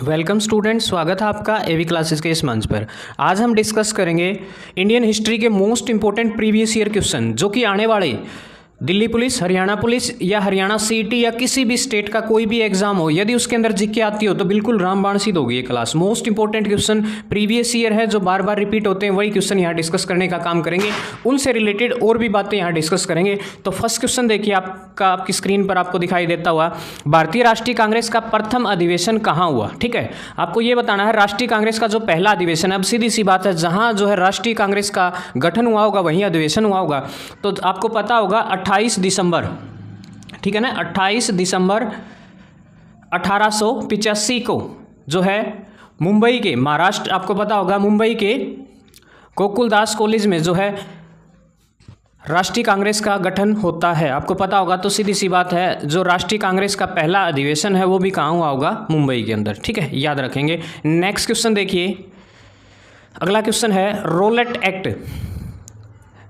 Welcome student, स्वागत है आपका एवी क्लासेस के इस मंच पर। आज हम डिस्कस करेंगे इंडियन हिस्ट्री के most important previous year question जो कि आने वाले दिल्ली पुलिस, हरियाणा पुलिस या हरियाणा सीईटी या किसी भी स्टेट का कोई भी एग्जाम हो, यदि उसके अंदर जीके आती हो तो बिल्कुल रामबाण सिद्ध होगी ये class. Most important question previous year है जो बार बार रिपीट होते हैं, वही क्वेश्चन यहाँ डिस्कस करने का काम करेंगे। उनसे रिलेटेड और भी बातें यहाँ डिस्कस करेंगे। तो फर्स्ट क्वेश्चन देखिए आपकी स्क्रीन पर आपको दिखाई देता हुआ, भारतीय राष्ट्रीय कांग्रेस का प्रथम अधिवेशन कहाँ हुआ। ठीक है, आपको ये बताना है राष्ट्रीय कांग्रेस का जो पहला अधिवेशन है। अब सीधी सी बात है, जहाँ जो है राष्ट्रीय कांग्रेस का गठन हुआ होगा वहीं अधिवेशन हुआ होगा। तो आपको पता होगा 28 दिसंबर, ठीक है ना, 28 दिसंबर 1885 को जो है मुंबई के, महाराष्ट्र, आपको पता होगा मुंबई के गोकुलदास कॉलेज में जो है राष्ट्रीय कांग्रेस का गठन होता है। आपको पता होगा। तो सीधी सी बात है, जो राष्ट्रीय कांग्रेस का पहला अधिवेशन है वो भी कहाँ हुआ होगा, मुंबई के अंदर। ठीक है, याद रखेंगे। नेक्स्ट क्वेश्चन देखिए, अगला क्वेश्चन है, रोलेट एक्ट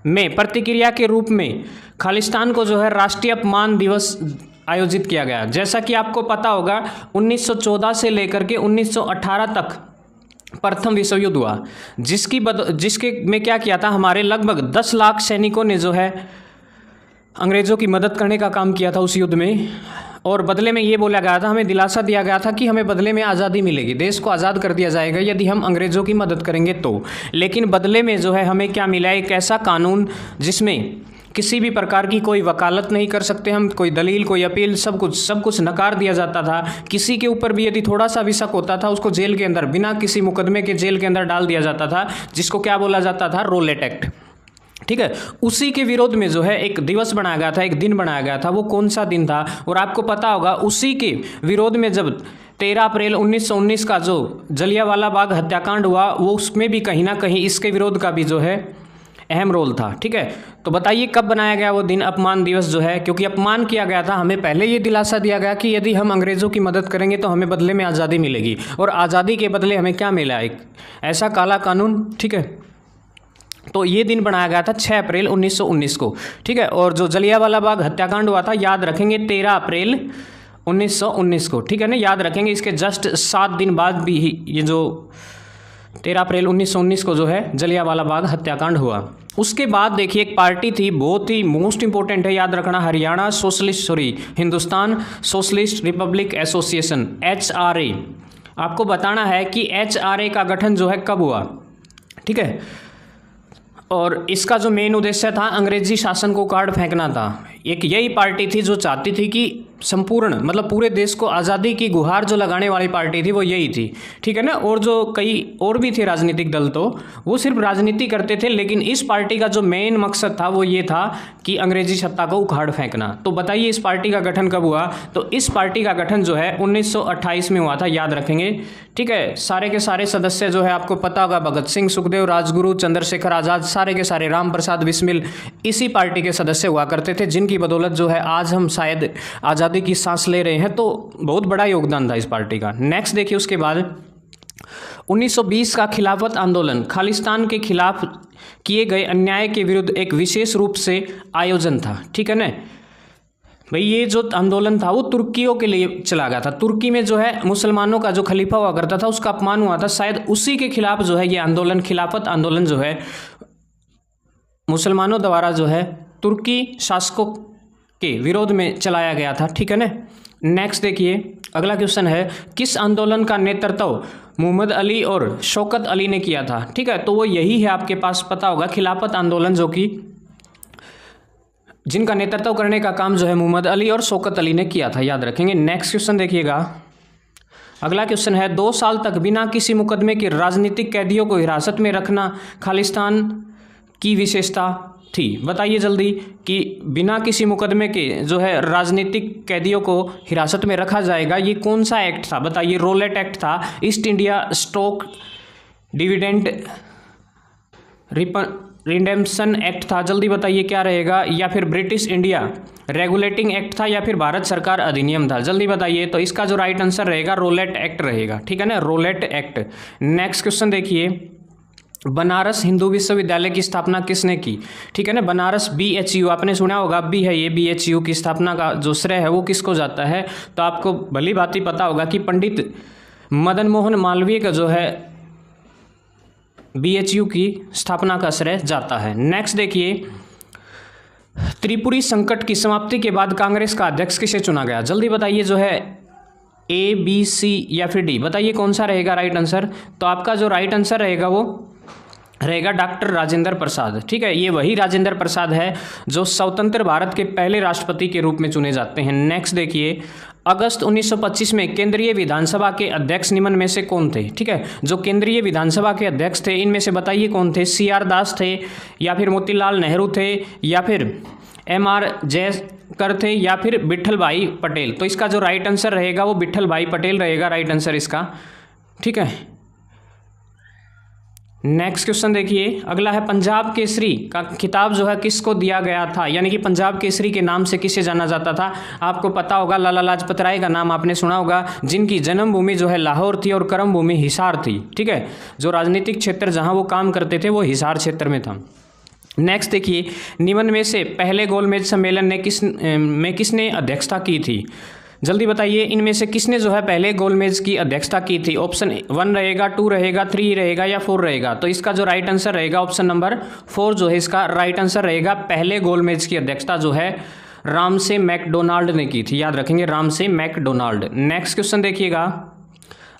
में प्रतिक्रिया के रूप में खालिस्तान को जो है राष्ट्रीय अपमान दिवस आयोजित किया गया। जैसा कि आपको पता होगा 1914 से लेकर के 1918 तक प्रथम विश्व युद्ध हुआ, जिसके में क्या किया था, हमारे लगभग 10 लाख सैनिकों ने जो है अंग्रेज़ों की मदद करने का काम किया था उस युद्ध में। और बदले में ये बोला गया था, हमें दिलासा दिया गया था कि हमें बदले में आज़ादी मिलेगी, देश को आज़ाद कर दिया जाएगा यदि हम अंग्रेज़ों की मदद करेंगे तो। लेकिन बदले में जो है हमें क्या मिला, एक ऐसा कानून जिसमें किसी भी प्रकार की कोई वकालत नहीं कर सकते हम, कोई दलील, कोई अपील, सब कुछ नकार दिया जाता था। किसी के ऊपर भी यदि थोड़ा सा भी शक होता था उसको जेल के अंदर, बिना किसी मुकदमे के जेल के अंदर डाल दिया जाता था, जिसको क्या बोला जाता था, रोलेट एक्ट। ठीक है, उसी के विरोध में जो है एक दिवस बनाया गया था, एक दिन बनाया गया था। वो कौन सा दिन था? और आपको पता होगा उसी के विरोध में जब 13 अप्रैल 1919 का जो जलियांवाला बाग हत्याकांड हुआ, वो उसमें भी कहीं ना कहीं इसके विरोध का भी जो है अहम रोल था। ठीक है, तो बताइए कब बनाया गया वो दिन, अपमान दिवस जो है, क्योंकि अपमान किया गया था। हमें पहले ये दिलासा दिया गया कि यदि हम अंग्रेज़ों की मदद करेंगे तो हमें बदले में आज़ादी मिलेगी, और आज़ादी के बदले हमें क्या मिला, एक ऐसा काला कानून। ठीक है, तो ये दिन बनाया गया था 6 अप्रैल 1919 को। ठीक है, और जो जलियांवाला बाग हत्याकांड हुआ था, याद रखेंगे 13 अप्रैल 1919 को। ठीक है ना, याद रखेंगे। इसके जस्ट 7 दिन बाद भी ये जो 13 अप्रैल 1919 को जो है जलियांवाला बाग हत्याकांड हुआ। उसके बाद देखिए एक पार्टी थी, बहुत ही मोस्ट इंपॉर्टेंट है, याद रखना, Hindustan socialist Republic association, HRA। आपको बताना है कि HRA का गठन जो है कब हुआ। ठीक है, और इसका जो मेन उद्देश्य था अंग्रेजी शासन को उखाड़ फेंकना था। एक यही पार्टी थी जो चाहती थी कि संपूर्ण, मतलब पूरे देश को आज़ादी की गुहार जो लगाने वाली पार्टी थी वो यही थी। ठीक है ना, और जो कई और भी थे राजनीतिक दल, तो वो सिर्फ राजनीति करते थे, लेकिन इस पार्टी का जो मेन मकसद था वो ये था कि अंग्रेजी सत्ता को उखाड़ फेंकना। तो बताइए इस पार्टी का गठन कब हुआ? तो इस पार्टी का गठन जो है 1928 में हुआ था, याद रखेंगे। ठीक है, सारे के सारे सदस्य जो है आपको पता होगा, भगत सिंह, सुखदेव, राजगुरु, चंद्रशेखर आज़ाद, सारे के सारे, राम प्रसाद बिस्मिल, इसी पार्टी के सदस्य हुआ करते थे, जिनकी बदौलत जो है आज हम शायद आज़ादी की सांस ले रहे हैं। तो बहुत बड़ा योगदान था इस पार्टी का। नेक्स्ट देखिए, उसके बाद 1920 का खिलाफत आंदोलन खालिस्तान के खिलाफ किए गए अन्याय के विरुद्ध एक विशेष रूप से आयोजन था। ठीक है ना भाई, ये जो आंदोलन था वो तुर्कियों के लिए चला गया था। तुर्की में जो है मुसलमानों का जो खलीफा हुआ करता था उसका अपमान हुआ था, शायद उसी के खिलाफ जो है ये आंदोलन, खिलाफत आंदोलन जो है मुसलमानों द्वारा जो है तुर्की शासकों के विरोध में चलाया गया था। ठीक है ना। नेक्स्ट देखिए, अगला क्वेश्चन है, किस आंदोलन का नेतृत्व मोहम्मद अली और शौकत अली ने किया था? ठीक है, तो वो यही है, आपके पास पता होगा, खिलाफत आंदोलन, जो कि जिनका नेतृत्व करने का काम जो है मोहम्मद अली और शौकत अली ने किया था, याद रखेंगे। नेक्स्ट क्वेश्चन देखिएगा, अगला क्वेश्चन है, 2 साल तक बिना किसी मुकदमे के राजनीतिक कैदियों को हिरासत में रखना खालिस्तान की विशेषता थी। बताइए जल्दी कि बिना किसी मुकदमे के जो है राजनीतिक कैदियों को हिरासत में रखा जाएगा, ये कौन सा एक्ट था? बताइए। रोलेट एक्ट था, east India stock dividend redemption act था, जल्दी बताइए क्या रहेगा, या फिर ब्रिटिश इंडिया रेगुलेटिंग एक्ट था, या फिर भारत सरकार अधिनियम था, जल्दी बताइए। तो इसका जो राइट आंसर रहेगा रोलेट एक्ट रहेगा। ठीक है ना, रोलेट एक्ट। नेक्स्ट क्वेश्चन देखिए, बनारस हिंदू विश्वविद्यालय की स्थापना किसने की? ठीक है ना, बनारस BHU, आपने सुना होगा, अब भी है ये, BHU की स्थापना का जो श्रेय है वो किसको जाता है? तो आपको भली भांति पता होगा कि पंडित मदन मोहन मालवीय का जो है BHU की स्थापना का श्रेय जाता है। नेक्स्ट देखिए, त्रिपुरी संकट की समाप्ति के बाद कांग्रेस का अध्यक्ष किसे चुना गया? जल्दी बताइए, जो है A, B, C या फिर D, बताइए कौन सा रहेगा राइट आंसर। तो आपका जो राइट आंसर रहेगा वो रहेगा डॉक्टर राजेंद्र प्रसाद। ठीक है, ये वही राजेंद्र प्रसाद है जो स्वतंत्र भारत के पहले राष्ट्रपति के रूप में चुने जाते हैं। नेक्स्ट देखिए, अगस्त 1925 में केंद्रीय विधानसभा के अध्यक्ष निम्न में से कौन थे? ठीक है, जो केंद्रीय विधानसभा के अध्यक्ष थे इनमें से बताइए कौन थे? CR दास थे, या फिर मोतीलाल नेहरू थे, या फिर MR जयकर थे, या फिर विट्ठल भाई पटेल। तो इसका जो राइट आंसर रहेगा वो विट्ठल भाई पटेल रहेगा राइट आंसर इसका। ठीक है, नेक्स्ट क्वेश्चन देखिए, अगला है पंजाब केसरी का खिताब जो है किसको दिया गया था? यानी कि पंजाब केसरी के नाम से किसे जाना जाता था? आपको पता होगा लाला लाजपत राय का नाम आपने सुना होगा, जिनकी जन्मभूमि जो है लाहौर थी और कर्मभूमि हिसार थी। ठीक है, जो राजनीतिक क्षेत्र जहां वो काम करते थे वो हिसार क्षेत्र में था। नेक्स्ट देखिए, निम्न में से पहले गोलमेज सम्मेलन में किसने अध्यक्षता की थी? जल्दी बताइए, इनमें से किसने जो है पहले गोलमेज की अध्यक्षता की थी? ऑप्शन 1 रहेगा, 2 रहेगा, 3 रहेगा या 4 रहेगा? तो इसका जो राइट आंसर रहेगा ऑप्शन नंबर 4 जो है इसका राइट आंसर रहेगा। पहले गोलमेज की अध्यक्षता जो है रामसे मैकडोनाल्ड ने की थी, याद रखेंगे रामसे मैकडोनाल्ड। नेक्स्ट क्वेश्चन देखिएगा,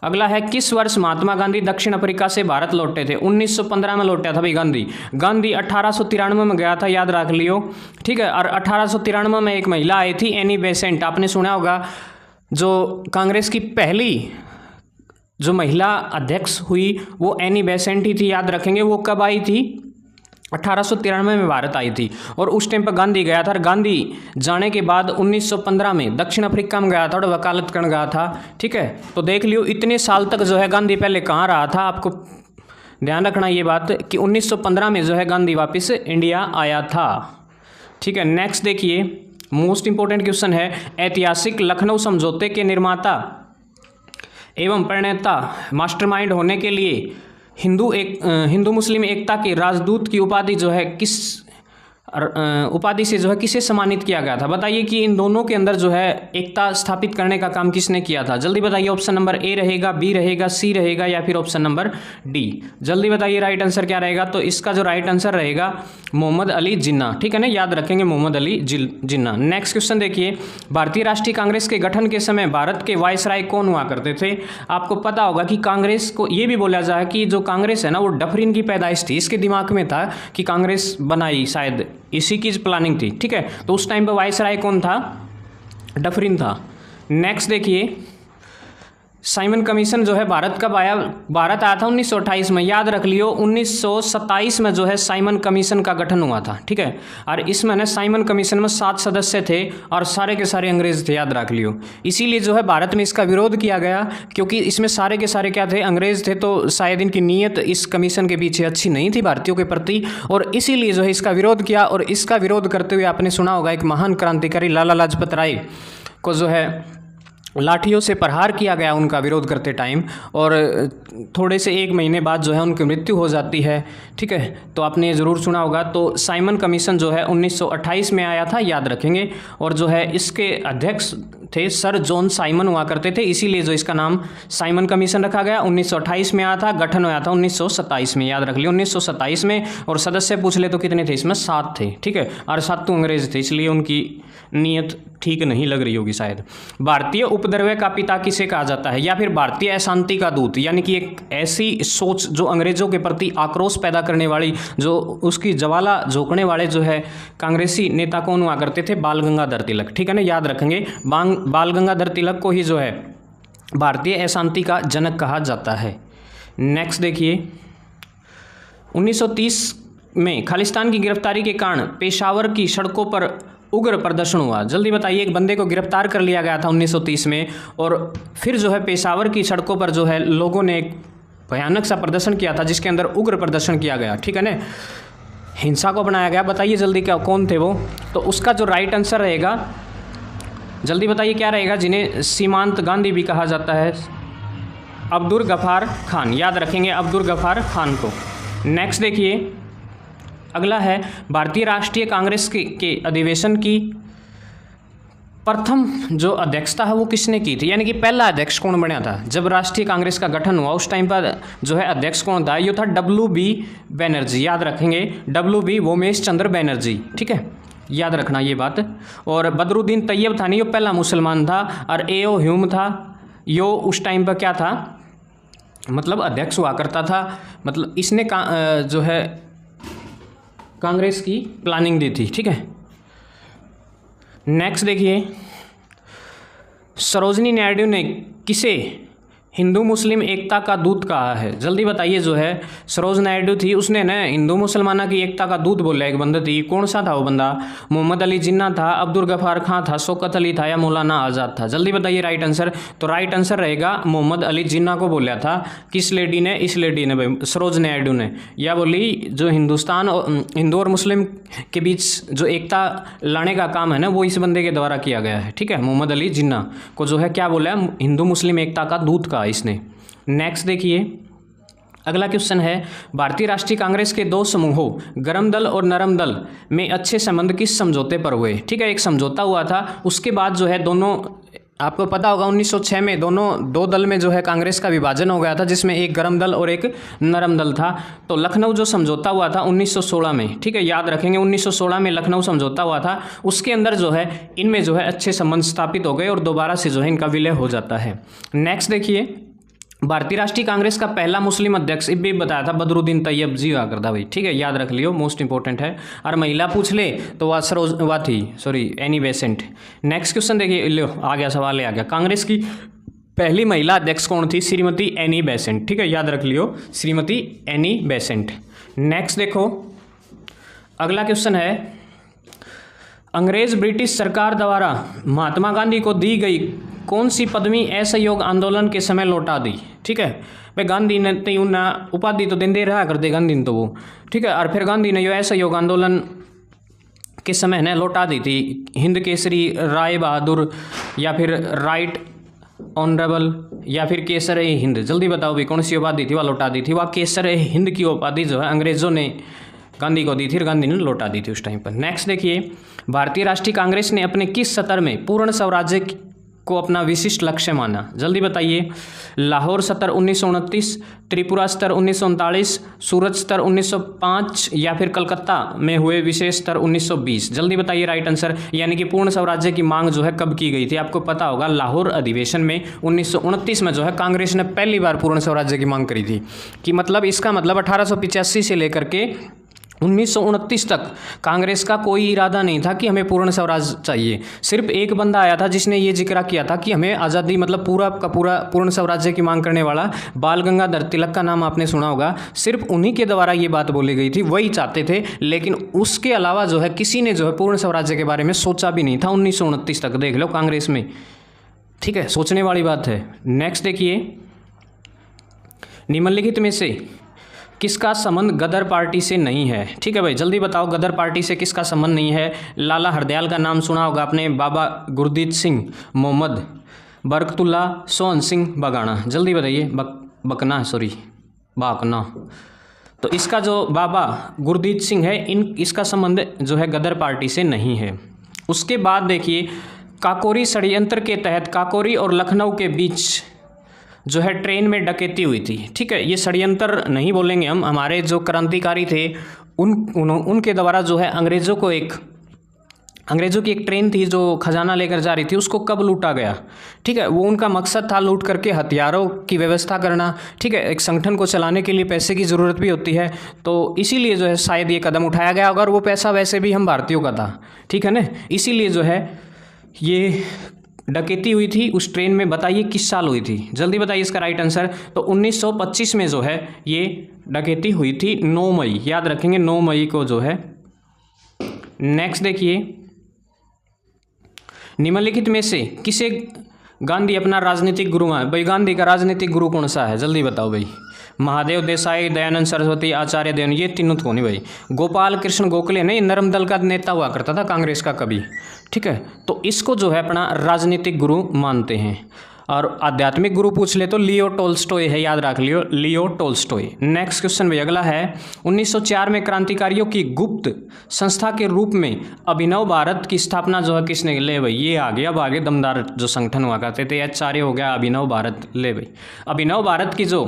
अगला है किस वर्ष महात्मा गांधी दक्षिण अफ्रीका से भारत लौटे थे? 1915 में लौटा था भाई गांधी 1893 में गया था, याद रख लियो। ठीक है, और 1893 में एक महिला आई थी एनी बेसेंट, आपने सुना होगा, जो कांग्रेस की पहली जो महिला अध्यक्ष हुई वो एनी बेसेंट ही थी, याद रखेंगे। वो कब आई थी? 1893 में भारत आई थी, और उस टाइम पर गांधी गया था। और गांधी जाने के बाद 1915 में दक्षिण अफ्रीका में गया था और वकालत करने गया था। ठीक है, तो देख लियो इतने साल तक जो है गांधी पहले कहाँ रहा था। आपको ध्यान रखना ये बात कि 1915 में जो है गांधी वापस इंडिया आया था। ठीक है, नेक्स्ट देखिए, मोस्ट इंपॉर्टेंट क्वेश्चन है, ऐतिहासिक लखनऊ समझौते के निर्माता एवं प्रणेता मास्टरमाइंड होने के लिए हिंदू मुस्लिम एकता के राजदूत की उपाधि जो है किस उपाधि से जो है किसे सम्मानित किया गया था? बताइए कि इन दोनों के अंदर जो है एकता स्थापित करने का काम किसने किया था? जल्दी बताइए, ऑप्शन नंबर A रहेगा, B रहेगा, C रहेगा या फिर ऑप्शन नंबर D? जल्दी बताइए राइट आंसर क्या रहेगा। तो इसका जो राइट आंसर रहेगा मोहम्मद अली जिन्ना। ठीक है ना, याद रखेंगे मोहम्मद अली जिन्ना। नेक्स्ट क्वेश्चन देखिए, भारतीय राष्ट्रीय कांग्रेस के गठन के समय भारत के वायसराय कौन हुआ करते थे? आपको पता होगा कि कांग्रेस को ये भी बोला जाए कि जो कांग्रेस है ना वो डफरिन की पैदाइश थी। इसके दिमाग में था कि कांग्रेस बनाई, शायद इसी की प्लानिंग थी। ठीक है, तो उस टाइम पर वायसराय कौन था? डफरिन था। नेक्स्ट देखिए, साइमन कमीशन जो है भारत कब आया? भारत आया था 1928 में, याद रख लियो। 1927 में जो है साइमन कमीशन का गठन हुआ था। ठीक है, और इसमें ना साइमन कमीशन में 7 सदस्य थे और सारे के सारे अंग्रेज थे, याद रख लियो। इसीलिए जो है भारत में इसका विरोध किया गया, क्योंकि इसमें सारे के सारे क्या थे? अंग्रेज थे। तो शायद इनकी नीयत इस कमीशन के पीछे अच्छी नहीं थी भारतीयों के प्रति, और इसीलिए जो है इसका विरोध किया। और इसका विरोध करते हुए आपने सुना होगा एक महान क्रांतिकारी लाला लाजपत राय को जो है लाठियों से प्रहार किया गया उनका विरोध करते टाइम, और थोड़े से 1 महीने बाद जो है उनकी मृत्यु हो जाती है। ठीक है, तो आपने ये ज़रूर सुना होगा। तो साइमन कमीशन जो है 1928 में आया था, याद रखेंगे। और जो है इसके अध्यक्ष थे सर जॉन साइमन हुआ करते थे, इसीलिए जो इसका नाम साइमन कमीशन रखा गया। 1928 में आया था, गठन हुआ था 1927 में, याद रख लिया 1927 में। और सदस्य पूछ ले तो कितने थे इसमें? 7 थे। ठीक है, और 7 तो अंग्रेज थे, इसलिए उनकी नीयत ठीक नहीं लग रही होगी शायद। भारतीय उपद्रव का पिता किसे कहा जाता है? या फिर भारतीय अशांति का दूत, यानी कि एक ऐसी सोच जो अंग्रेजों के प्रति आक्रोश पैदा करने वाली, जो उसकी ज्वाला झोंकने वाले जो है कांग्रेसी नेता कौन हुआ करते थे? बाल गंगाधर तिलक। ठीक है ना, याद रखेंगे बाल गंगाधर तिलक को ही जो है भारतीय अशांति का जनक कहा जाता है। नेक्स्ट देखिए, 1930 में खालिस्तान की गिरफ्तारी के कारण पेशावर की सड़कों पर उग्र प्रदर्शन हुआ। जल्दी बताइए, एक बंदे को गिरफ्तार कर लिया गया था 1930 में, और फिर जो है पेशावर की सड़कों पर जो है लोगों ने एक भयानक सा प्रदर्शन किया था, जिसके अंदर उग्र प्रदर्शन किया गया। ठीक है ना, हिंसा को बनाया गया। बताइए जल्दी क्या कौन थे वो? तो उसका जो राइट आंसर रहेगा, जल्दी बताइए क्या रहेगा? जिन्हें सीमांत गांधी भी कहा जाता है, अब्दुल गफ्फार खान, याद रखेंगे अब्दुल गफ्फार खान को। नेक्स्ट देखिए, अगला है भारतीय राष्ट्रीय कांग्रेस के अधिवेशन की प्रथम जो अध्यक्षता है वो किसने की थी, यानी कि पहला अध्यक्ष कौन बना था जब राष्ट्रीय कांग्रेस का गठन हुआ, उस टाइम पर जो है अध्यक्ष कौन था, ये था WB बनर्जी। याद रखेंगे, WB वोमेश चंद्र बनर्जी, ठीक है, याद रखना ये बात। और बदरुद्दीन तैयब था नहीं, ये पहला मुसलमान था। और AO ह्यूम था, यो उस टाइम पर क्या था, मतलब अध्यक्ष हुआ करता था, मतलब इसने जो है कांग्रेस की प्लानिंग दी थी, ठीक है। नेक्स्ट देखिए, सरोजनी नायडू ने किसे हिंदू मुस्लिम एकता का दूत कहा है, जल्दी बताइए। जो है सरोज नायडू थी, उसने ना हिंदू मुसलमाना की एकता का दूत बोला एक बंदा थी, कौन सा था वो बंदा, मोहम्मद अली जिन्ना था, अब्दुल गफार खां था, शौकत अली था या मौलाना आज़ाद था, जल्दी बताइए राइट आंसर। तो राइट आंसर रहेगा मोहम्मद अली जिन्ना को बोला था। किस लेडी ने, इस लेडी ने भाई, सरोज नायडू ने। या बोली जो हिंदुस्तान और हिंदू और मुस्लिम के बीच जो एकता लाने का काम है ना, वो इस बंदे के द्वारा किया गया है, ठीक है। मोहम्मद अली जिन्ना को जो है क्या बोला है, हिंदू मुस्लिम एकता का दूत कहा इसने। नेक्स्ट देखिए, अगला क्वेश्चन है, भारतीय राष्ट्रीय कांग्रेस के दो समूहों गरम दल और नरम दल में अच्छे संबंध किस समझौते पर हुए, ठीक है। एक समझौता हुआ था, उसके बाद जो है दोनों, आपको पता होगा 1906 में दो दल में जो है कांग्रेस का विभाजन हो गया था, जिसमें एक गरम दल और एक नरम दल था। तो लखनऊ जो समझौता हुआ था 1916 में, ठीक है, याद रखेंगे 1916 में लखनऊ समझौता हुआ था। उसके अंदर जो है इनमें जो है अच्छे संबंध स्थापित हो गए और दोबारा से जो है इनका विलय हो जाता है। नेक्स्ट देखिए, भारतीय राष्ट्रीय कांग्रेस का पहला मुस्लिम अध्यक्ष भी बताया था, बदरुद्दीन तैयब जी हुआ करता भाई, ठीक है, याद रख लियो, मोस्ट इंपॉर्टेंट है। और महिला पूछ ले तो वह थी एनी बेसेंट। नेक्स्ट क्वेश्चन देखिए, लो आ गया सवाल, आ गया, कांग्रेस की पहली महिला अध्यक्ष कौन थी, श्रीमती एनी बेसेंट, ठीक है, याद रख लियो, श्रीमती एनी बेसेंट। नेक्स्ट देखो, अगला क्वेश्चन है, अंग्रेज ब्रिटिश सरकार द्वारा महात्मा गांधी को दी गई कौन सी पदवी असहयोग आंदोलन के समय लौटा दी, ठीक है। भाई गांधी ने तो ना उपाधि तो दे रहा करते गांधी ने तो वो, ठीक है, और फिर गांधी ने जो असहयोग आंदोलन के समय ने लौटा दी थी, हिंद केसरी, राय बहादुर, या फिर राइट ऑनरेबल, या फिर केसर ए हिंद, जल्दी बताओ भाई कौन सी उपाधि थी वह लौटा दी थी। वह केसर ए हिंद की उपाधि जो है अंग्रेजों ने गांधी को दी थी और गांधी ने लौटा दी थी उस टाइम पर। नेक्स्ट देखिए, भारतीय राष्ट्रीय कांग्रेस ने अपने किस सत्र में पूर्ण स्वराज्य को अपना विशिष्ट लक्ष्य माना, जल्दी बताइए। लाहौर सत्र 1929, त्रिपुरा सत्र 1939, सूरत सत्र 1905, या फिर कलकत्ता में हुए विशेष सत्र 1920, जल्दी बताइए राइट आंसर। यानी कि पूर्ण स्वराज्य की मांग जो है कब की गई थी, आपको पता होगा लाहौर अधिवेशन में 1929 में जो है कांग्रेस ने पहली बार पूर्ण स्वराज्य की मांग करी थी। कि मतलब इसका मतलब 1885 से लेकर के 1929 तक कांग्रेस का कोई इरादा नहीं था कि हमें पूर्ण स्वराज चाहिए। सिर्फ एक बंदा आया था जिसने ये जिक्र किया था कि हमें आज़ादी, मतलब पूरा का पूरा पूर्ण स्वराज्य की मांग करने वाला बाल गंगाधर तिलक का नाम आपने सुना होगा। सिर्फ उन्हीं के द्वारा ये बात बोली गई थी, वही चाहते थे, लेकिन उसके अलावा जो है किसी ने जो है पूर्ण स्वराज्य के बारे में सोचा भी नहीं था 1929 तक। देख लो कांग्रेस में, ठीक है, सोचने वाली बात है। नेक्स्ट देखिए, निम्नलिखित में से किसका संबंध गदर पार्टी से नहीं है, ठीक है भाई, जल्दी बताओ गदर पार्टी से किसका संबंध नहीं है। लाला हरदयाल का नाम सुना होगा आपने, बाबा गुरदीत सिंह, मोहम्मद बरकतुल्ला, सोहन सिंह बगाना, जल्दी बताइए। बाकना। तो इसका जो बाबा गुरदीत सिंह है, इसका संबंध जो है गदर पार्टी से नहीं है। उसके बाद देखिए, काकोरी षड्यंत्र के तहत काकोरी और लखनऊ के बीच जो है ट्रेन में डकैती हुई थी, ठीक है। ये षड्यंत्र नहीं बोलेंगे हम, हमारे जो क्रांतिकारी थे उनके द्वारा जो है अंग्रेज़ों की एक ट्रेन थी जो खजाना लेकर जा रही थी, उसको कब लूटा गया, ठीक है। वो उनका मकसद था लूट करके हथियारों की व्यवस्था करना, ठीक है। एक संगठन को चलाने के लिए पैसे की ज़रूरत भी होती है, तो इसीलिए जो है शायद ये कदम उठाया गया होगा। और वो पैसा वैसे भी हम भारतीयों का था, ठीक है ना, इसीलिए जो है ये डकैती हुई थी उस ट्रेन में। बताइए किस साल हुई थी, जल्दी बताइए इसका राइट आंसर। तो 1925 में जो है ये डकैती हुई थी, 9 मई, याद रखेंगे 9 मई को जो है। नेक्स्ट देखिए, निम्नलिखित में से किसे गांधी अपना राजनीतिक गुरु माना, भाई गांधी का राजनीतिक गुरु कौन सा है, जल्दी बताओ भाई। महादेव देसाई, दयानंद सरस्वती, आचार्य देव, ये तीनों तो नहीं भाई। गोपाल कृष्ण गोखले नहीं, नरम दल का नेता हुआ करता था कांग्रेस का कवि, ठीक है। तो इसको जो है अपना राजनीतिक गुरु मानते हैं। और आध्यात्मिक गुरु पूछ ले तो लियो टोल्स्टॉय है, याद रख लियो, लियो टोल्स्टॉय। नेक्स्ट क्वेश्चन भाई अगला है 1904 में क्रांतिकारियों की गुप्त संस्था के रूप में अभिनव भारत की स्थापना जो है किसने, ले भाई ये आ गया, अब आगे दमदार जो संगठन हुआ करते थे, आचार्य हो गया अभिनव भारत। ले भाई अभिनव भारत की जो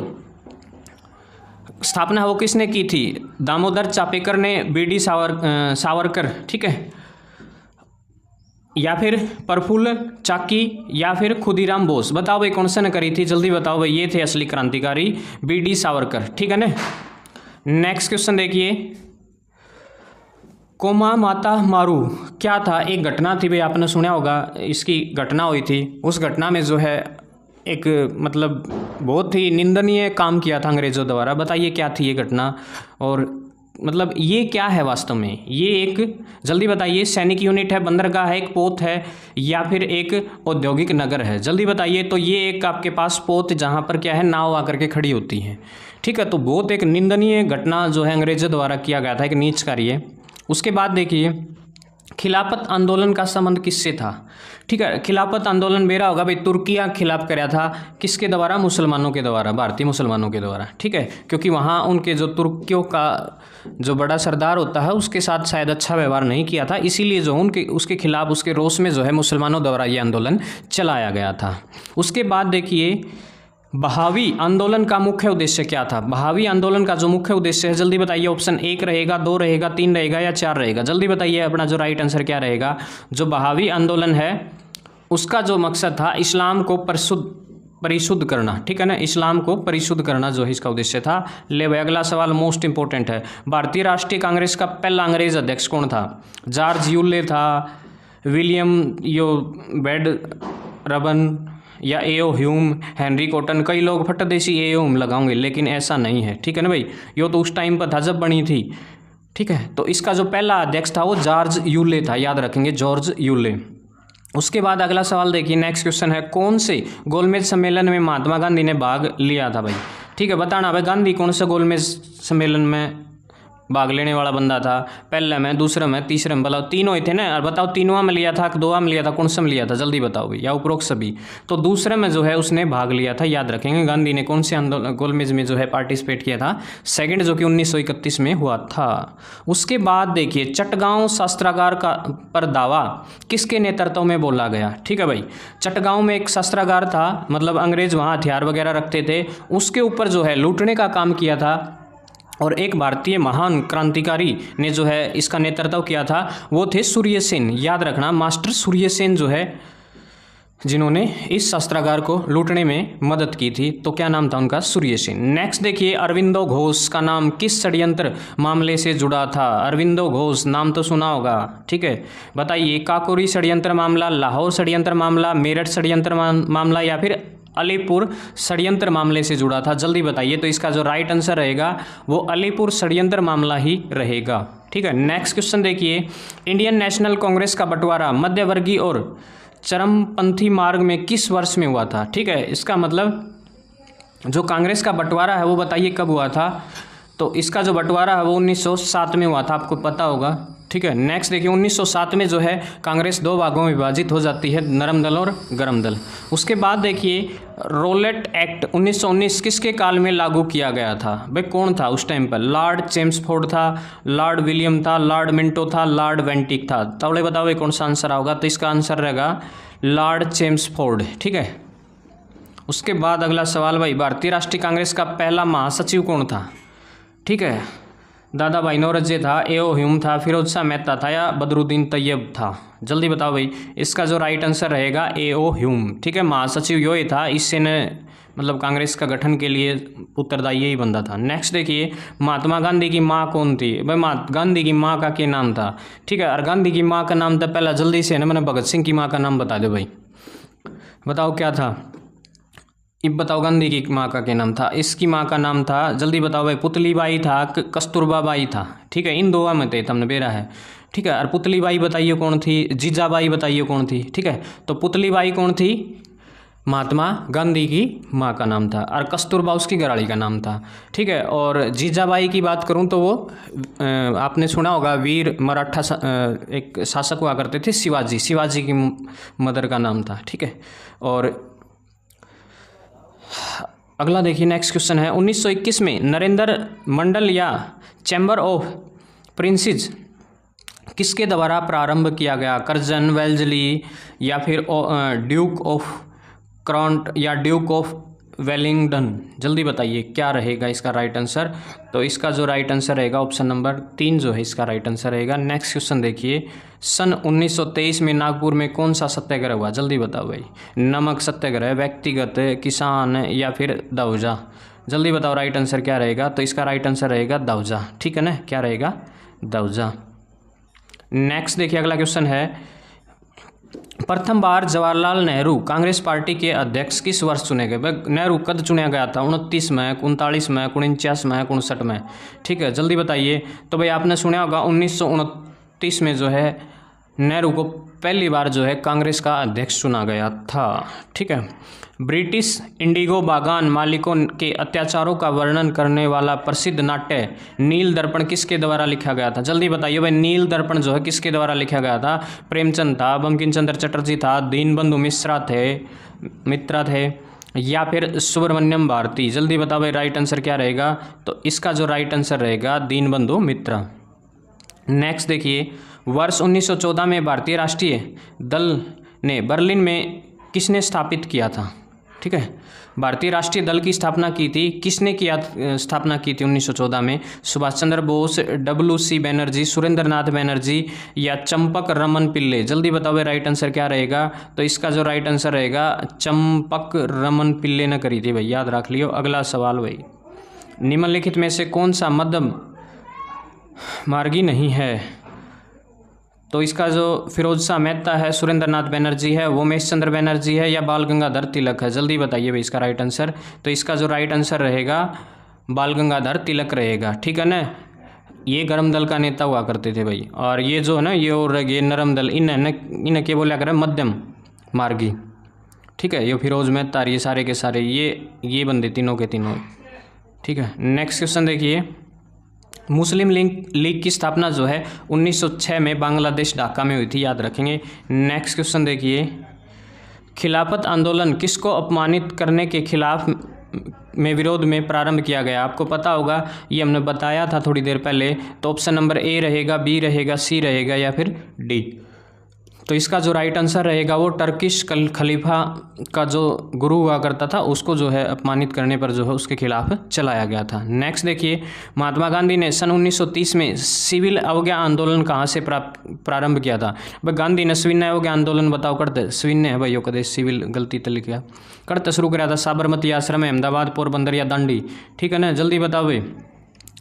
स्थापना वो किसने की थी, दामोदर चापेकर ने, बीडी सावरकर, ठीक है, या फिर प्रफुल्ल चाकी, या फिर खुदीराम बोस। बताओ भाई कौन सा ने करी थी, जल्दी बताओ भाई। ये थे असली क्रांतिकारी बीडी सावरकर, ठीक है ना। नेक्स्ट क्वेश्चन देखिए, कोमा माता मारू क्या था, एक घटना थी भाई, आपने सुना होगा, इसकी घटना हुई थी। उस घटना में जो है एक मतलब बहुत ही निंदनीय काम किया था अंग्रेजों द्वारा। बताइए क्या थी ये घटना, और मतलब ये क्या है वास्तव में, ये एक, जल्दी बताइए, सैनिक यूनिट है, बंदरगाह है, एक पोत है, या फिर एक औद्योगिक नगर है, जल्दी बताइए। तो ये एक आपके पास पोत जहाँ पर क्या है, नाव आकर के खड़ी होती है, ठीक है। तो बहुत एक निंदनीय घटना जो है अंग्रेजों द्वारा किया गया था, एक नीच कार्य। उसके बाद देखिए खिलाफत आंदोलन का संबंध किससे था, ठीक है। खिलाफत आंदोलन मेरा होगा भाई, तुर्किया खिलाफ कराया था, किसके द्वारा, मुसलमानों के द्वारा, भारतीय मुसलमानों के द्वारा, ठीक है। क्योंकि वहाँ उनके जो तुर्कियों का जो बड़ा सरदार होता है उसके साथ शायद अच्छा व्यवहार नहीं किया था, इसीलिए जो उनके उसके खिलाफ, उसके रोष में जो है मुसलमानों द्वारा ये आंदोलन चलाया गया था। उसके बाद देखिए बहावी आंदोलन का मुख्य उद्देश्य क्या था। बहावी आंदोलन का जो मुख्य उद्देश्य है, जल्दी बताइए, ऑप्शन 1 रहेगा, 2 रहेगा, 3 रहेगा या 4 रहेगा, जल्दी बताइए अपना जो राइट आंसर क्या रहेगा। जो बहावी आंदोलन है उसका जो मकसद था इस्लाम को परिशुद्ध करना, ठीक है ना, इस्लाम को परिशुद्ध करना जो है इसका उद्देश्य था। ले भाई अगला सवाल मोस्ट इंपॉर्टेंट है, भारतीय राष्ट्रीय कांग्रेस का पहला अंग्रेज अध्यक्ष कौन था। जॉर्ज यूले था, विलियम यो बेड रबन, या एओ ह्यूम, हेनरी कॉटन। कई लोग फटदेशी एओ ह्यूम लगाओगे, लेकिन ऐसा नहीं है, ठीक है ना भाई, यो तो उस टाइम पर था जब बनी थी, ठीक है। तो इसका जो पहला अध्यक्ष था वो जॉर्ज यूले था, याद रखेंगे, जॉर्ज यूले। उसके बाद अगला सवाल देखिए, नेक्स्ट क्वेश्चन है, कौन से गोलमेज सम्मेलन में महात्मा गांधी ने भाग लिया था भाई, ठीक है, बताना भाई गांधी कौन से गोलमेज सम्मेलन में भाग लेने वाला बंदा था, पहले में, दूसरे में, तीसरे में, बताओ, तीनों ही थे ना, और बताओ तीनों में लिया था, 2 में लिया था, कौन सा में लिया था, जल्दी बताओ भाई, या उपरोक्त सभी। तो दूसरे में जो है उसने भाग लिया था, याद रखेंगे, गांधी ने कौन से आंदोलन गोलमेज में जो है पार्टिसिपेट किया था, सेकंड, जो कि 1931 में हुआ था। उसके बाद देखिए चटगांव शस्त्रागार का पर दावा किसके नेतृत्व में बोला गया, ठीक है भाई। चटगांव में एक शस्त्रागार था, मतलब अंग्रेज वहाँ हथियार वगैरह रखते थे, उसके ऊपर जो है लूटने का काम किया था, और एक भारतीय महान क्रांतिकारी ने जो है इसका नेतृत्व किया था, वो थे सूर्य सेन, याद रखना, मास्टर सूर्य सेन जो है, जिन्होंने इस शस्त्रागार को लूटने में मदद की थी। तो क्या नाम था उनका, सूर्य सेन। नेक्स्ट देखिए, अरविंदो घोष का नाम किस षड्यंत्र मामले से जुड़ा था। अरविंदो घोष नाम तो सुना होगा, ठीक है, बताइए, काकोरी षड्यंत्र मामला, लाहौर षड्यंत्र मामला, मेरठ षड्यंत्र मामला, या फिर अलीपुर षड्यंत्र मामले से जुड़ा था, जल्दी बताइए। तो इसका जो राइट आंसर रहेगा वो अलीपुर षड्यंत्र मामला ही रहेगा, ठीक है। नेक्स्ट क्वेश्चन देखिए, इंडियन नेशनल कांग्रेस का बंटवारा मध्यवर्गीय और चरमपंथी मार्ग में किस वर्ष में हुआ था, ठीक है। इसका मतलब जो कांग्रेस का बंटवारा है वो बताइए कब हुआ था। तो इसका जो बंटवारा है वो 1907 में हुआ था, आपको पता होगा, ठीक है। नेक्स्ट देखिए 1907 में जो है कांग्रेस 2 भागों में विभाजित हो जाती है, नरम दल और गरम दल। उसके बाद देखिए रोलेट एक्ट 1919 किसके काल में लागू किया गया था, भाई कौन था उस टाइम पर। लॉर्ड चेम्सफोर्ड था, लॉर्ड विलियम था, लॉर्ड मिंटो था, लॉर्ड वेंटिक था। तो बताओ भाई कौन सा आंसर होगा। तो इसका आंसर रहेगा लॉर्ड चेम्सफोर्ड, ठीक है। उसके बाद अगला सवाल भाई, भारतीय राष्ट्रीय कांग्रेस का पहला महासचिव कौन था, ठीक है। दादा भाई नौरोजी था, एओ ह्यूम था, फिरोज शाह मेहता था, या बदरुद्दीन तैयब था, जल्दी बताओ भाई। इसका जो राइट आंसर रहेगा एओ ह्यूम, ठीक है। महासचिव यो ही था, इससे ने मतलब कांग्रेस का गठन के लिए उत्तरदायी यही बंदा था। नेक्स्ट देखिए, महात्मा गांधी की माँ कौन थी भाई। महात्मा गांधी की माँ का क्या नाम था, ठीक है। और गांधी की माँ का नाम था, पहला जल्दी से ना मैंने भगत सिंह की माँ का नाम बता दो भाई, बताओ क्या था। अब बताओ गांधी की माँ का क्या नाम था। इसकी माँ का नाम था, जल्दी बताओ भाई, पुतली बाई था, कस्तूरबा बाई था, ठीक है। इन 2 में थे, तुमने बेरा है, ठीक है। और पुतली बाई बताइए कौन थी, जीजाबाई बताइए कौन थी, ठीक है। तो पुतली बाई कौन थी, महात्मा गांधी की माँ का नाम था, और कस्तूरबा उसकी घराड़ी का नाम था, ठीक है। और जीजाबाई की बात करूँ तो वो आपने सुना होगा, वीर मराठा एक शासक हुआ करते थे, शिवाजी की मदर का नाम था, ठीक है। और अगला देखिए, नेक्स्ट क्वेश्चन है 1921 में नरेंद्र मंडल या चैम्बर ऑफ प्रिंसेस किसके द्वारा प्रारंभ किया गया? कर्जन, वेल्जली या फिर ड्यूक ऑफ क्रॉन्ट या ड्यूक ऑफ वेलिंगडन? जल्दी बताइए क्या रहेगा इसका राइट आंसर। तो इसका जो राइट आंसर रहेगा ऑप्शन नंबर 3 जो है इसका राइट आंसर रहेगा। नेक्स्ट क्वेश्चन देखिए, सन 1923 में नागपुर में कौन सा सत्याग्रह हुआ? जल्दी बताओ भाई। नमक सत्याग्रह, व्यक्तिगत, किसान या फिर दौजा? जल्दी बताओ राइट आंसर क्या रहेगा। तो इसका राइट आंसर रहेगा दौजा, ठीक है ना, क्या रहेगा? दौजा। नेक्स्ट देखिए, अगला क्वेश्चन है, प्रथम बार जवाहरलाल नेहरू कांग्रेस पार्टी के अध्यक्ष किस वर्ष चुने गए? नेहरू कब चुना गया था? 29 में, 39 में, 49 में, 59 में? ठीक है, जल्दी बताइए। तो भाई आपने सुना होगा 1929 में जो है नेहरू को पहली बार जो है कांग्रेस का अध्यक्ष चुना गया था। ठीक है। ब्रिटिश इंडिगो बागान मालिकों के अत्याचारों का वर्णन करने वाला प्रसिद्ध नाट्य नील दर्पण किसके द्वारा लिखा गया था? जल्दी बताइए भाई, नील दर्पण जो है किसके द्वारा लिखा गया था? प्रेमचंद था, बंकिम चंद्र चटर्जी था, दीनबंधु मित्रा थे या फिर सुब्रमण्यम भारती? जल्दी बताओ भाई राइट आंसर क्या रहेगा। तो इसका जो राइट आंसर रहेगा दीनबंधु मित्रा। नेक्स्ट देखिए, वर्ष 1914 में भारतीय राष्ट्रीय दल ने बर्लिन में किसने स्थापित किया था? ठीक है, भारतीय राष्ट्रीय दल की स्थापना की थी, किसने स्थापना की थी 1914 में? सुभाष चंद्र बोस, WC बनर्जी, सुरेंद्र नाथ बनर्जी या चंपक रमन पिल्ले? जल्दी बताओ राइट आंसर क्या रहेगा। तो इसका जो राइट आंसर रहेगा चंपक रमन पिल्ले ने करी थी भाई, याद रख लियो। अगला सवाल भाई, निम्नलिखित में से कौन सा मध्यम मार्गी नहीं है? तो इसका जो फिरोज शाह मेहता है, सुरेंद्र नाथ बनर्जी है, उमेश चंद्र बनर्जी है या बाल गंगाधर तिलक है? जल्दी बताइए भाई इसका राइट आंसर। तो इसका जो राइट आंसर रहेगा बाल गंगाधर तिलक रहेगा। ठीक है ना, ये गर्म दल का नेता हुआ करते थे भाई, और ये जो है ना ये नरम दल, इन्हें क्या बोला करे? मध्यम मार्गी। ठीक है, ये फिरोज मेहता, ये सारे के सारे ये बंदे तीनों के तीनों। ठीक है, नेक्स्ट क्वेश्चन देखिए, मुस्लिम लीग की स्थापना जो है 1906 में बांग्लादेश ढाका में हुई थी, याद रखेंगे। नेक्स्ट क्वेश्चन देखिए, खिलाफत आंदोलन किसको अपमानित करने के खिलाफ में विरोध में प्रारंभ किया गया? आपको पता होगा, ये हमने बताया था थोड़ी देर पहले। तो ऑप्शन नंबर ए रहेगा, बी रहेगा, सी रहेगा या फिर डी? तो इसका जो राइट आंसर रहेगा वो टर्किश खलीफा का जो गुरु हुआ करता था उसको जो है अपमानित करने पर जो है उसके खिलाफ चलाया गया था। नेक्स्ट देखिए, महात्मा गांधी ने सन 1930 में सिविल अवज्ञा आंदोलन कहाँ से प्रारंभ किया था? भाई गांधी ने सविनय अवज्ञा आंदोलन बताओ करते, सविनय है भाई, कदे सिविल गलती तो लिखा करते शुरू कराया था साबरमती आश्रम, अहमदाबाद, पोरबंदर या दांडी? ठीक है ना, जल्दी बताओ भाई।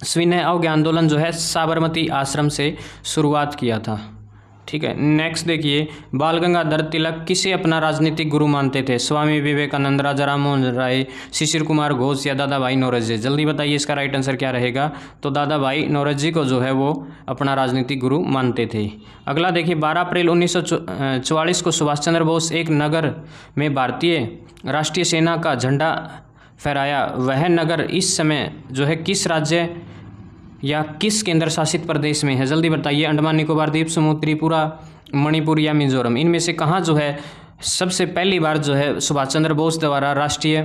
सविनय अवज्ञा आंदोलन जो है साबरमती आश्रम से शुरुआत किया था। ठीक है, नेक्स्ट देखिए, बाल गंगाधर तिलक किसे अपना राजनीतिक गुरु मानते थे? स्वामी विवेकानंद, राजा राम मोहन राय, शिशिर कुमार घोष या दादा भाई नौरोजी? जल्दी बताइए इसका राइट आंसर क्या रहेगा। तो दादा भाई नौरोजी को जो है वो अपना राजनीतिक गुरु मानते थे। अगला देखिए, 12 अप्रैल 1944 को सुभाष चंद्र बोस एक नगर में भारतीय राष्ट्रीय सेना का झंडा फहराया, वह नगर इस समय जो है किस राज्य या किस केंद्र शासित प्रदेश में है? जल्दी बताइए। अंडमान निकोबार द्वीप समूह, त्रिपुरा, मणिपुर या मिजोरम? इनमें से कहाँ जो है सबसे पहली बार जो है सुभाष चंद्र बोस द्वारा राष्ट्रीय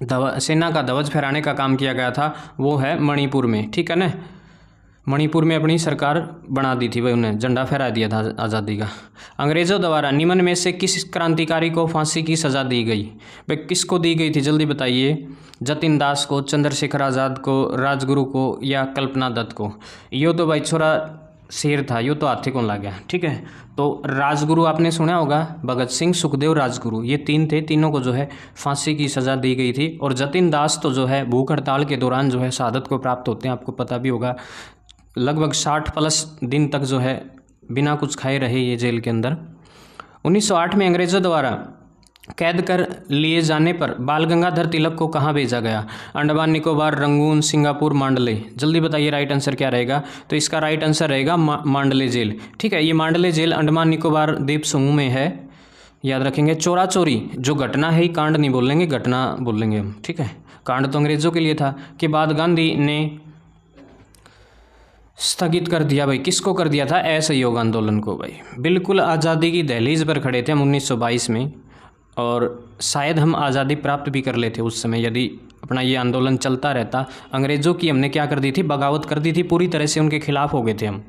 सेना का ध्वज फहराने का काम किया गया था? वो है मणिपुर में। ठीक है ना, मणिपुर में अपनी सरकार बना दी थी भाई, उन्हें झंडा फहरा दिया था आज़ादी का। अंग्रेज़ों द्वारा निम्न में से किस क्रांतिकारी को फांसी की सज़ा दी गई? भाई किसको दी गई थी? जल्दी बताइए। जतिन दास को, चंद्रशेखर आज़ाद को, राजगुरु को या कल्पना दत्त को? यो तो भाई छोरा शेर था, यो तो हाथी को लग गया। ठीक है, तो राजगुरु आपने सुना होगा, भगत सिंह, सुखदेव, राजगुरु, ये तीन थे, तीनों को जो है फांसी की सज़ा दी गई थी। और जतिन दास तो जो है भूख हड़ताल के दौरान जो है शहादत को प्राप्त होते हैं, आपको पता भी होगा। लगभग 60+ दिन तक जो है बिना कुछ खाए रहे ये जेल के अंदर। 1908 में अंग्रेज़ों द्वारा कैद कर लिए जाने पर बाल गंगाधर तिलक को कहाँ भेजा गया? अंडमान निकोबार, रंगून, सिंगापुर, मांडले? जल्दी बताइए राइट आंसर क्या रहेगा। तो इसका राइट आंसर रहेगा मांडले जेल। ठीक है, ये मांडले जेल अंडमान निकोबार द्वीप समूह में है, याद रखेंगे। चोरा चोरी जो घटना है, कांड नहीं बोलेंगे, घटना बोलेंगे हम। ठीक है, कांड तो अंग्रेज़ों के लिए था। के बाद गांधी ने स्थगित कर दिया भाई, किसको कर दिया था? असहयोग आंदोलन को भाई। बिल्कुल आज़ादी की दहलीज पर खड़े थे हम 1922 में, और शायद हम आज़ादी प्राप्त भी कर लेते उस समय, यदि अपना ये आंदोलन चलता रहता। अंग्रेज़ों की हमने क्या कर दी थी, बगावत कर दी थी, पूरी तरह से उनके खिलाफ़ हो गए थे हम,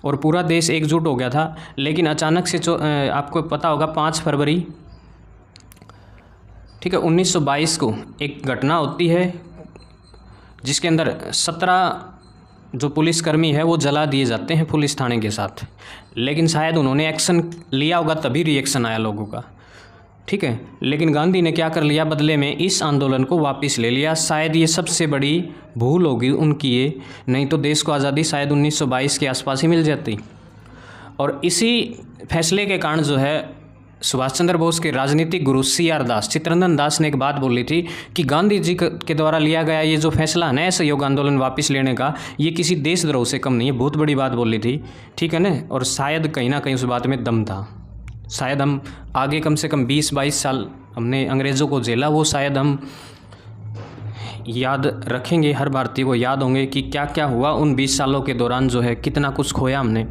और पूरा देश एकजुट हो गया था। लेकिन अचानक से आपको पता होगा 5 फरवरी, ठीक है, 1922 को एक घटना होती है जिसके अंदर 17 जो पुलिसकर्मी है वो जला दिए जाते हैं पुलिस थाने के साथ। लेकिन शायद उन्होंने एक्शन लिया होगा तभी रिएक्शन आया लोगों का, ठीक है। लेकिन गांधी ने क्या कर लिया, बदले में इस आंदोलन को वापस ले लिया। शायद ये सबसे बड़ी भूल होगी उनकी ये, नहीं तो देश को आज़ादी शायद 1922 के आसपास ही मिल जाती। और इसी फैसले के कारण जो है सुभाष चंद्र बोस के राजनीतिक गुरु CR दास, चित्तरंजन दास ने एक बात बोली थी कि गांधी जी के द्वारा लिया गया ये जो फैसला है ना असहयोग आंदोलन वापस लेने का, ये किसी देशद्रोह से कम नहीं है। बहुत बड़ी बात बोली थी, ठीक है ना। और शायद कहीं ना कहीं उस बात में दम था। शायद हम आगे कम से कम 20-22 साल हमने अंग्रेज़ों को झेला, वो शायद हम याद रखेंगे, हर भारतीय को याद होंगे कि क्या क्या हुआ उन 20 सालों के दौरान, जो है कितना कुछ खोया हमने।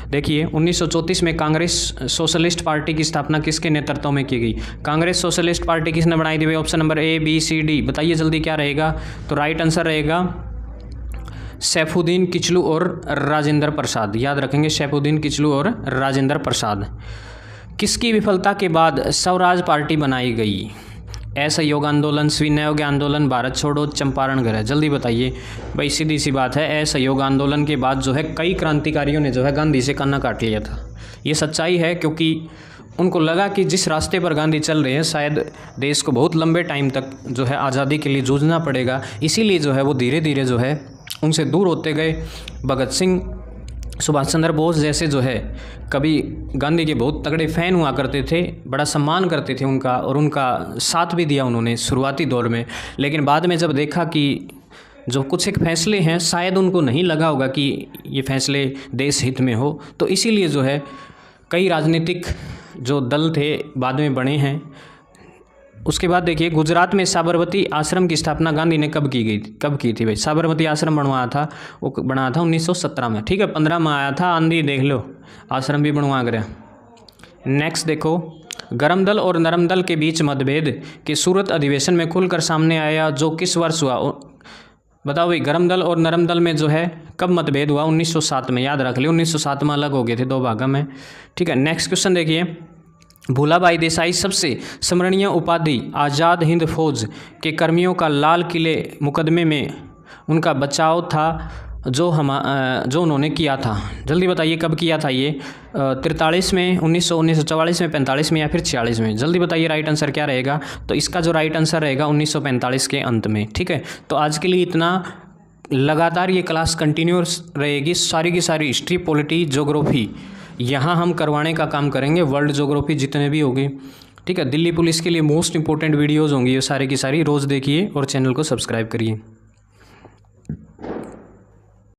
देखिए 1934 में कांग्रेस सोशलिस्ट पार्टी की स्थापना किसके नेतृत्व में की गई? कांग्रेस सोशलिस्ट पार्टी किसने बनाई थी? Option number A, B, C, D, बताइए जल्दी क्या रहेगा। तो राइट आंसर रहेगा सैफुद्दीन किचलू और राजेंद्र प्रसाद। याद रखेंगे, सैफुद्दीन किचलू और राजेंद्र प्रसाद। किसकी विफलता के बाद स्वराज पार्टी बनाई गई? असहयोग आंदोलन, स्वीनयोग आंदोलन, भारत छोड़ो, चंपारण गृह। जल्दी बताइए भाई, सीधी सी बात है, असहयोग आंदोलन के बाद जो है कई क्रांतिकारियों ने जो है गांधी से कान्ना काट लिया था। ये सच्चाई है, क्योंकि उनको लगा कि जिस रास्ते पर गांधी चल रहे हैं शायद देश को बहुत लंबे टाइम तक जो है आज़ादी के लिए जूझना पड़ेगा। इसीलिए जो है वो धीरे धीरे जो है उनसे दूर होते गए। भगत सिंह, सुभाष चंद्र बोस जैसे जो है कभी गांधी के बहुत तगड़े फ़ैन हुआ करते थे, बड़ा सम्मान करते थे उनका, और उनका साथ भी दिया उन्होंने शुरुआती दौर में। लेकिन बाद में जब देखा कि जो कुछ एक फ़ैसले हैं शायद उनको नहीं लगा होगा कि ये फ़ैसले देश हित में हो, तो इसीलिए जो है कई राजनीतिक जो दल थे बाद में बने हैं। उसके बाद देखिए गुजरात में साबरमती आश्रम की स्थापना गांधी ने कब की थी भाई? साबरमती आश्रम बनवाया था, वो बना था 1917 में, ठीक है। 15 में आया था आंधी, देख लो, आश्रम भी बनवा गया। नेक्स्ट देखो, गरम दल और नरम दल के बीच मतभेद के सूरत अधिवेशन में खुलकर सामने आया, जो किस वर्ष हुआ? बताओ भाई, गरम दल और नरम दल में जो है कब मतभेद हुआ? 1907 में। याद रख लियो, 1907 में अलग हो गए थे 2 भागों में, ठीक है। नेक्स्ट क्वेश्चन देखिए, भूलाभाई देसाई सबसे स्मरणीय उपाधि आज़ाद हिंद फौज के कर्मियों का लाल किले मुकदमे में उनका बचाव था, जो उन्होंने किया था। जल्दी बताइए कब किया था ये? 43 में, 1944 में, 45 में, या फिर 46 में? जल्दी बताइए राइट आंसर क्या रहेगा। तो इसका जो राइट आंसर रहेगा 1945 के अंत में, ठीक है। तो आज के लिए इतना। लगातार ये क्लास कंटिन्यूस रहेगी, सारी की सारी हिस्ट्री, पॉलिटी, ज्योग्राफी यहाँ हम करवाने का काम करेंगे, वर्ल्ड ज्योग्राफी जितने भी होंगे, ठीक है। दिल्ली पुलिस के लिए मोस्ट इंपॉर्टेंट वीडियोज़ होंगी ये सारी की सारी, रोज़ देखिए और चैनल को सब्सक्राइब करिए।